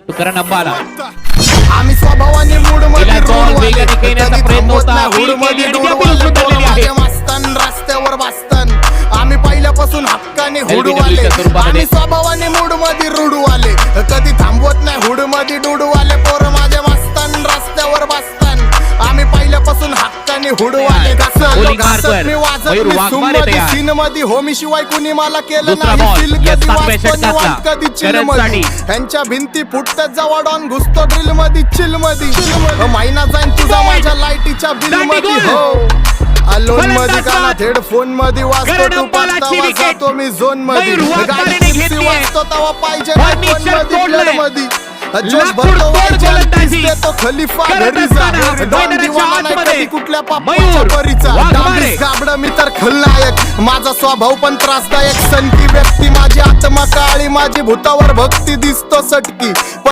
करण अंबाला आम्ही स्वभावाने मूड मध्ये येण्याचा प्रयत्न होता रस्त्यावर बसतान आम्ही पहिल्यापासून हक्काने हुडवाले आम्ही स्वभावाने मूड मध्ये रुडवाले कधी थांबवत नाही हुड मध्ये डुडवाले पोर माझे मस्तान रस्त्यावर बसतान आम्ही पहिल्यापासून हक्काने हुडवाले मी वाजत सीन मध्ये होमी शिवाय कुणी मला केलं नाही कधी चिल मध्ये ह्यांच्या भिंती फुटतात जवळ डॉन घुसतो ड्रिल मध्ये चिल मध्ये महिना जाईन तुझा माझ्या लाईटीच्या बिल मध्ये हो लोन मध्ये काना थेड फोन मध्ये वाचतो तू पत्ता वाचतो मी झोन मध्ये गाडी वाचतो तवा पाहिजे फोन मध्ये ब्लड मध्ये जोश भरतो वायचन दिसते तो खलिफा घरीचा डॉन दिवाना नाही कधी कुठल्या पापाच्या परीचा डांबीस गाबड मी तर खलनायक माझा स्वभाव पण त्रासदायक सनकी व्यक्ती माझी आत्मा काळी माझी भूतावर भक्ती दिसतो सटकी